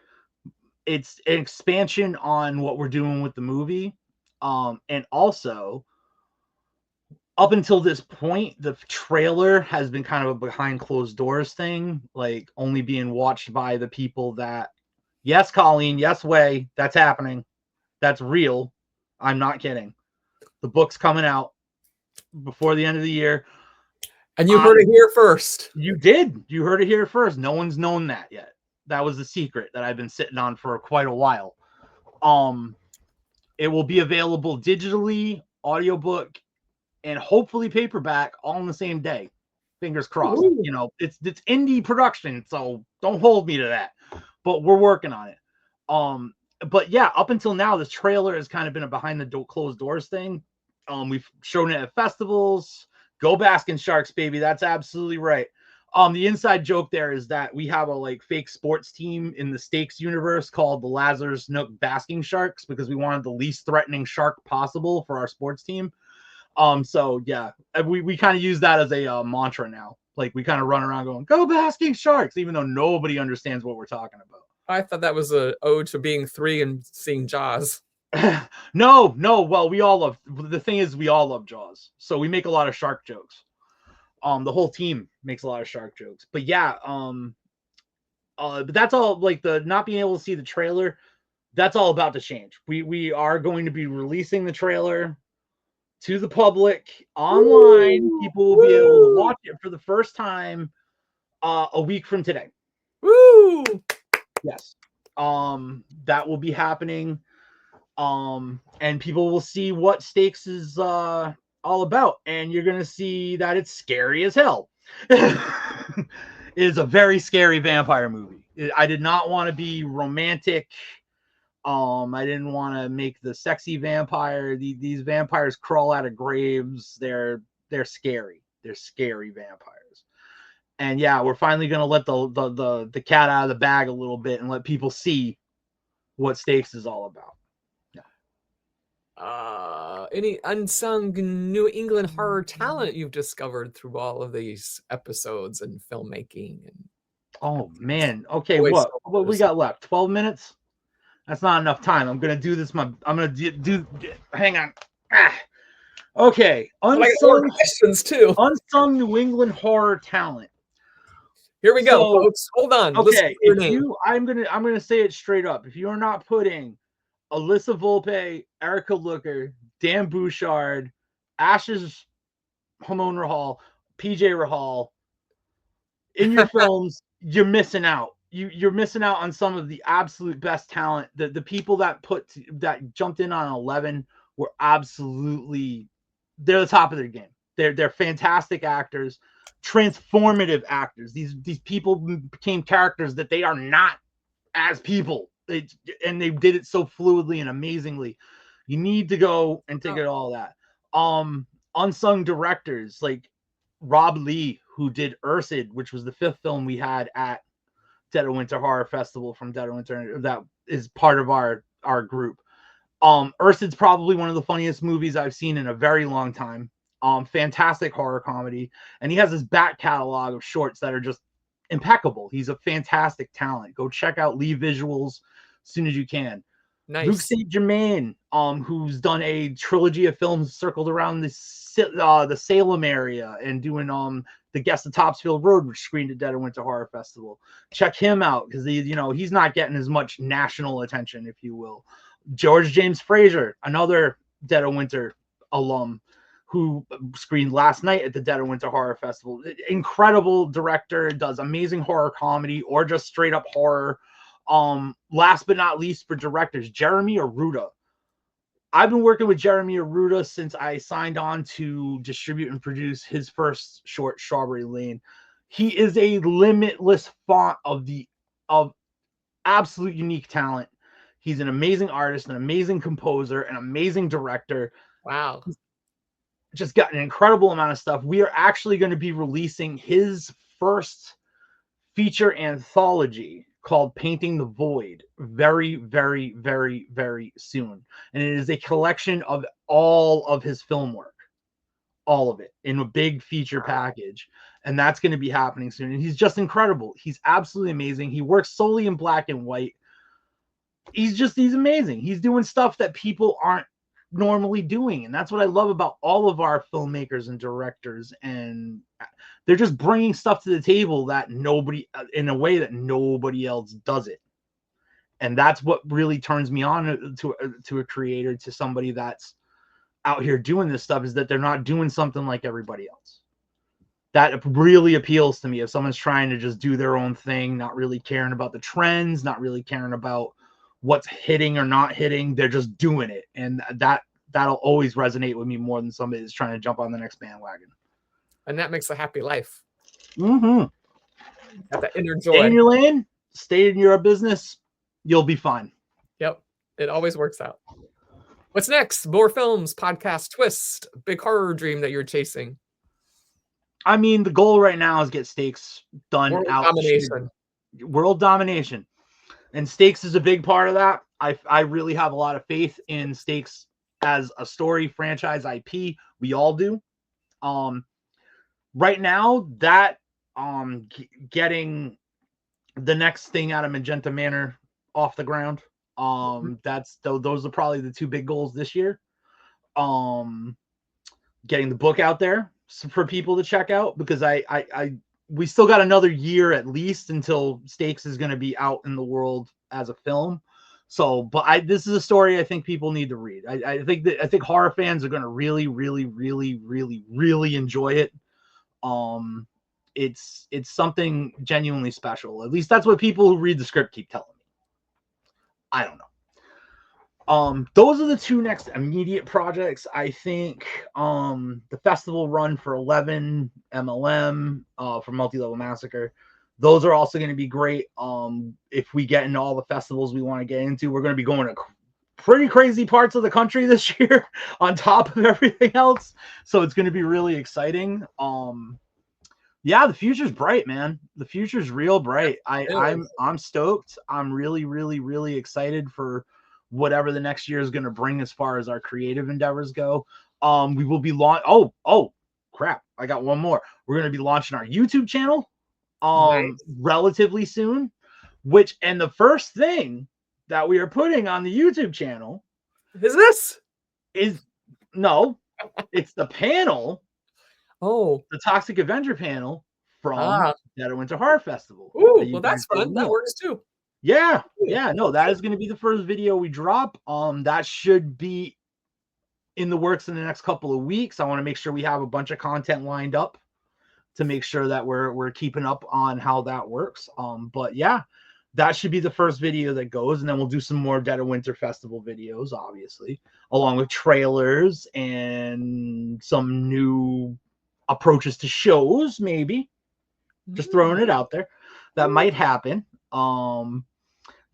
It's an expansion on what we're doing with the movie. And also, up until this point, the trailer has been kind of a behind closed doors thing, like only being watched by the people that, yes, Colleen, yes, Way, that's happening. That's real. I'm not kidding. The book's coming out before the end of the year. And you heard it here first. You did. You heard it here first. No one's known that yet. That was the secret that I've been sitting on for quite a while. It will be available digitally, audiobook, and hopefully paperback all in the same day. Fingers crossed. Ooh. It's indie production, so don't hold me to that. But we're working on it. But yeah, up until now, this trailer has kind of been a behind the closed doors thing. We've shown it at festivals. Go Baskin Sharks, baby. That's absolutely right. The inside joke there is that we have a fake sports team in the Stakes universe called the Lazarus Nook Basking Sharks because we wanted the least threatening shark possible for our sports team. So yeah, we kind of use that as a mantra now. Like we kind of run around going, "Go Basking Sharks," even though nobody understands what we're talking about. I thought that was an ode to being 3 and seeing Jaws. No. Well, we all love. The thing is, we all love Jaws, so we make a lot of shark jokes. The whole team makes a lot of shark jokes. But yeah, but that's all. Like the not being able to see the trailer, that's all about to change. We are going to be releasing the trailer to the public online. Woo! People will be able to watch it for the first time a week from today. Woo! Yes. That will be happening. And people will see what Stakes is all about, and you're gonna see that it's scary as hell. It is a very scary vampire movie. I did not want to be romantic. I didn't want to make the sexy vampire. These vampires crawl out of graves. They're scary. They're scary vampires. And yeah, we're finally gonna let the cat out of the bag a little bit and let people see what Stakes is all about. Any unsung New England horror talent you've discovered through all of these episodes and filmmaking? And oh man, okay, what we got left? 12 minutes. That's not enough time. I'm gonna do this. I'm gonna do. Hang on. Okay, unsung questions too. Unsung New England horror talent. Here we go, folks. Hold on. Okay, I'm gonna say it straight up. If you are not putting Alyssa Volpe, Erica Looker, Dan Bouchard, Ashes Hamon Rahal, PJ Rahal in your films, you're missing out. You're missing out on some of the absolute best talent. The people that jumped in on 11 were absolutely, they're the top of their game. They're fantastic actors, transformative actors. These people became characters that they are not as people. And they did it so fluidly and amazingly. You need to go and take it all that. Unsung directors like Rob Lee, who did Ursid, which was the 5th film we had at Dead of Winter Horror Festival from Dead of Winter. That is part of our group. Ursid's probably one of the funniest movies I've seen in a very long time. Fantastic horror comedy. And he has this back catalog of shorts that are just impeccable. He's a fantastic talent. Go check out Lee visuals as soon as you can. Luke Nice. St. Germain, who's done a trilogy of films circled around the Salem area and doing the Guest of Topsfield Road, which screened at Dead of Winter Horror Festival. Check him out because he's not getting as much national attention, if you will. George James Fraser, another Dead of Winter alum, who screened last night at the Dead of Winter Horror Festival. Incredible director, does amazing horror comedy or just straight up horror. Last but not least for directors, Jeremy Arruda. I've been working with Jeremy Arruda since I signed on to distribute and produce his first short, Strawberry Lane. He is a limitless font of absolute unique talent. He's an amazing artist, an amazing composer, an amazing director. Wow. Just got an incredible amount of stuff. We are actually going to be releasing his first feature anthology called Painting the Void very, very, very, very soon. And it is a collection of all of his film work, all of it in a big feature package. And that's going to be happening soon. And he's just incredible. He's absolutely amazing. He works solely in black and white. He's amazing. He's doing stuff that people aren't normally doing. And that's what I love about all of our filmmakers and directors. And they're just bringing stuff to the table that in a way that nobody else does it. And that's what really turns me on to a creator, to somebody that's out here doing this stuff, is that they're not doing something like everybody else. That really appeals to me. If someone's trying to just do their own thing, not really caring about the trends, not really caring about what's hitting or not hitting, they're just doing it. And that'll always resonate with me more than somebody that's trying to jump on the next bandwagon. And that makes a happy life. Mm-hmm. Got that inner joy. Stay in your lane, stay in your business, you'll be fine. Yep. It always works out. What's next? More films, podcast, twist, big horror dream that you're chasing. I mean, the goal right now is get Stakes done. World domination. And Stakes is a big part of that. I really have a lot of faith in Stakes as a story franchise IP. We all do. Right now, that getting the next thing out of Magenta Manor off the ground. Those are probably the two big goals this year. Getting the book out there for people to check out, because we still got another year at least until Stakes is going to be out in the world as a film. So, but this is a story I think people need to read. I think horror fans are going to really, really, really, really, really enjoy it. It's something genuinely special. At least that's what people who read the script keep telling me. I don't know. Those are the two next immediate projects. I think the festival run for 11 MLM for Multi-Level Massacre. Those are also going to be great. If we get into all the festivals we want to get into, we're going to be going to pretty crazy parts of the country this year on top of everything else. So it's going to be really exciting. Yeah, the future's bright, man. The future's real bright. I'm stoked. I'm really, really, really excited for whatever the next year is going to bring as far as our creative endeavors go. We will be oh crap. I got one more. We're going to be launching our YouTube channel relatively soon, and the first thing that we are putting on the YouTube channel it's the panel. Oh, the Toxic Avenger panel from Dead of Winter Horror Festival. Ooh, well, that's fun. That works too. Yeah. No, that is going to be the first video we drop. That should be in the works in the next couple of weeks. I want to make sure we have a bunch of content lined up to make sure that we're keeping up on how that works. But yeah, that should be the first video that goes, and then we'll do some more Dead of Winter Festival videos, obviously, along with trailers and some new approaches to shows, maybe. Just throwing it out there. That might happen.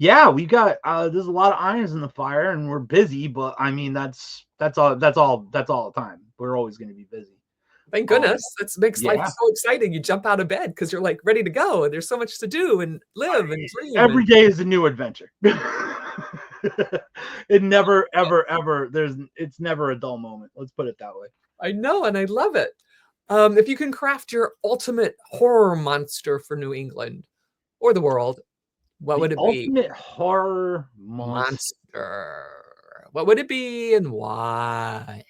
Yeah, we got there's a lot of irons in the fire, and we're busy, but I mean that's all the time. We're always going to be busy. Thank goodness. That makes life so exciting. You jump out of bed because you're like ready to go, and there's so much to do and live and dream. Every day is a new adventure. It never, ever, ever. It's never a dull moment. Let's put it that way. I know, and I love it. If you can craft your ultimate horror monster for New England or the world, what would it be? Ultimate horror monster. What would it be and why?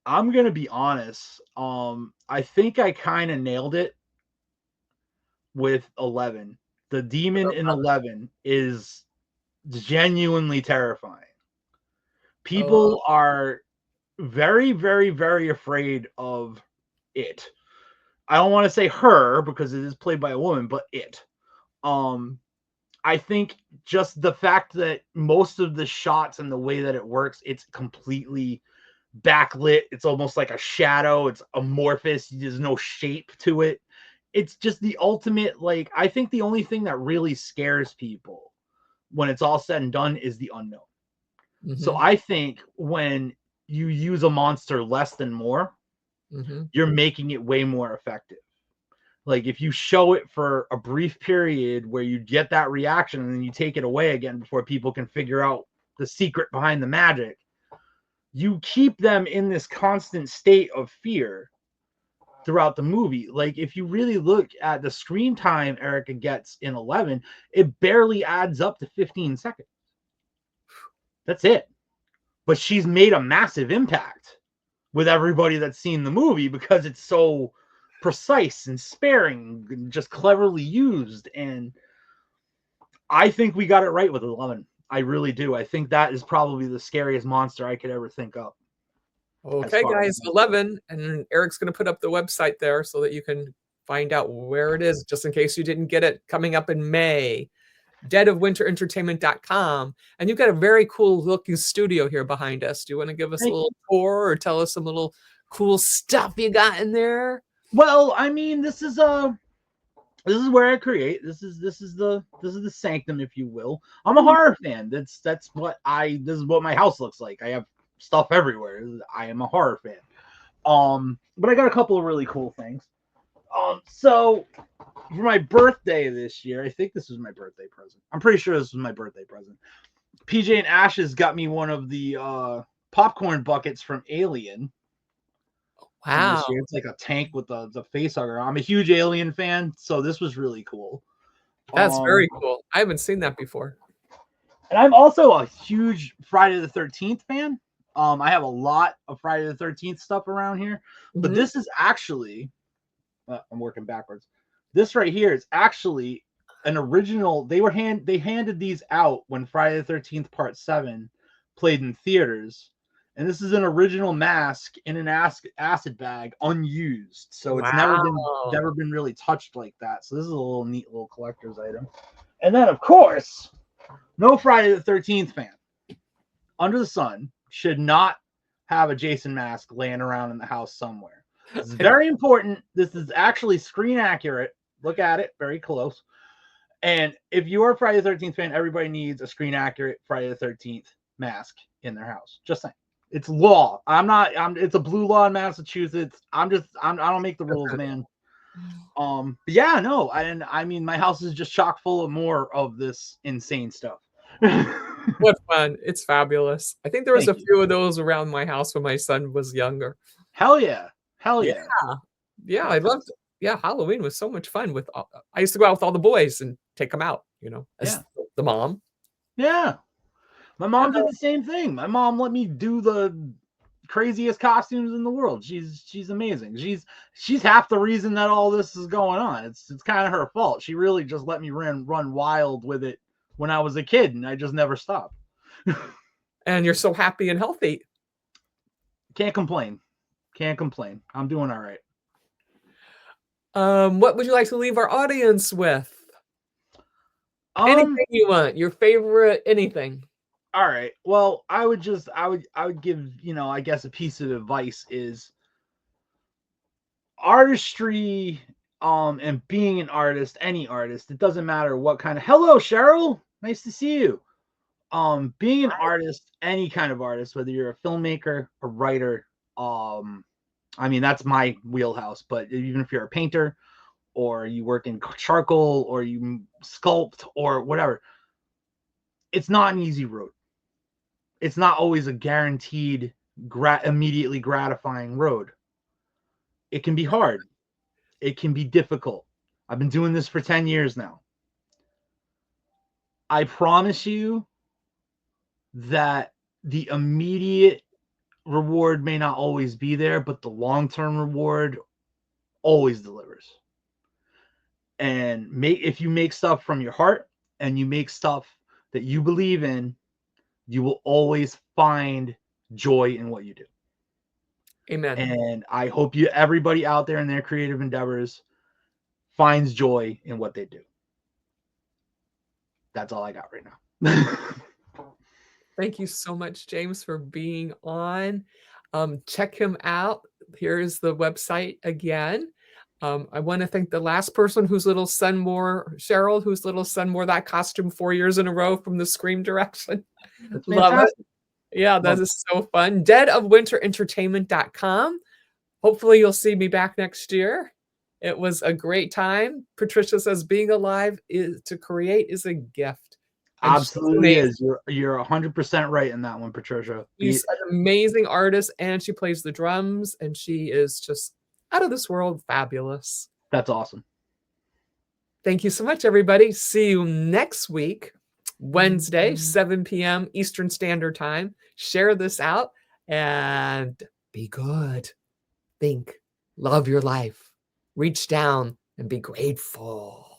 I'm gonna be honest. I think I kind of nailed it with 11. The demon in 11 is genuinely terrifying. Oh, People are very, very, very afraid of it. I don't want to say her because it is played by a woman, but it. Um, I think just the fact that most of the shots and the way that it works, it's completely backlit. It's almost like a shadow. It's amorphous. There's no shape to it. It's just the ultimate, like, I think the only thing that really scares people when it's all said and done is the unknown. So mm-hmm, I think when you use a monster less than more, mm-hmm. you're making it way more effective. Like if you show it for a brief period where you get that reaction and then you take it away again before people can figure out the secret behind the magic, you keep them in this constant state of fear throughout the movie. Like if you really look at the screen time Erica gets in 11, it barely adds up to 15 seconds. That's it. But she's made a massive impact with everybody that's seen the movie because it's so precise and sparing and just cleverly used. And I think we got it right with 11. I really do. I think that is probably the scariest monster I could ever think of. As Okay, far as guys, 11, and Eric's going to put up the website there so that you can find out where it is, just in case you didn't get it, coming up in May. deadofwinterentertainment.com. And you've got a very cool looking studio here behind us. Do you want to give us a Thank you. little tour or tell us some little cool stuff you got in there? Well, I mean, this is where I create. This is the sanctum, if you will. I'm a horror fan. This is what my house looks like. I have stuff everywhere. I am a horror fan. But I got a couple of really cool things. So for my birthday this year, I think this was my birthday present. I'm pretty sure this was my birthday present. PJ and Ashes got me one of the popcorn buckets from Alien from Wow, this year. It's like a tank with the face hugger. I'm a huge Alien fan, so this was really cool. that's Um, very cool. I haven't seen that before. and I'm also a huge Friday the 13th fan. I have a lot of Friday the 13th stuff around here, but Mhm. this is actually I'm working backwards. This right here is actually an original. They handed these out when Friday the 13th Part 7 played in theaters. And this is an original mask in an acid bag, unused. So it's Wow. never been really touched like that. So this is a little neat little collector's item. And then of course, no Friday the 13th fan under the sun should not have a Jason mask laying around in the house somewhere. This is very important. This is actually screen accurate. Look at it very close. And if you are a Friday the 13th fan, everybody needs a screen accurate Friday the 13th mask in their house. Just saying. It's law. It's a blue law in Massachusetts. I don't make the rules, man. But yeah, no. I mean, my house is just chock full of more of this insane stuff. What fun. It's fabulous. I think there was a Thank you. few of those around my house when my son was younger. Hell yeah. Hell Yeah. yeah. Yeah, I loved yeah, Halloween was so much fun with all I used to go out with all the boys and take them out, Yeah. as the mom. Yeah. My mom did the same thing. My mom let me do the craziest costumes in the world. She's amazing. She's half the reason that all this is going on. It's kind of her fault. She really just let me run wild with it when I was a kid, and I just never stopped. And you're so happy and healthy. Can't complain. Can't complain. I'm doing all right. What would you like to leave our audience with? Um. Anything you want, your favorite anything. All right. Well, I would give I guess a piece of advice is artistry. And being an artist, any artist, it doesn't matter what kind of. Hello, Cheryl. Nice to see you. Being an artist, any kind of artist, whether you're a filmmaker, a writer, I mean that's my wheelhouse, but even if you're a painter or you work in charcoal or you sculpt or whatever, it's not an easy road. It's not always a guaranteed immediately gratifying road. It can be hard. It can be difficult. I've been doing this for 10 years now. I promise you that the immediate reward may not always be there, but the long-term reward always delivers. And if you make stuff from your heart and you make stuff that you believe in, you will always find joy in what you do. Amen. And I hope everybody out there in their creative endeavors finds joy in what they do. That's all I got right now. Thank you so much, James, for being on. Check him out. Here's the website again. I want to thank the last person whose little son wore, Cheryl, whose little son wore that costume 4 years in a row from the Scream direction. That's Love it. fantastic. Yeah, that is so fun. deadofwinterentertainment.com. Hopefully you'll see me back next year. It was a great time. Patricia says being alive to create is a gift. And Absolutely is. You're 100% right in that one, Patricia. She's an amazing artist, and she plays the drums, and she is just out of this world fabulous. That's awesome. Thank you so much, everybody. See you next week, Wednesday, 7 p.m. Eastern Standard Time. Share this out and be good. Think, love your life, reach down and be grateful.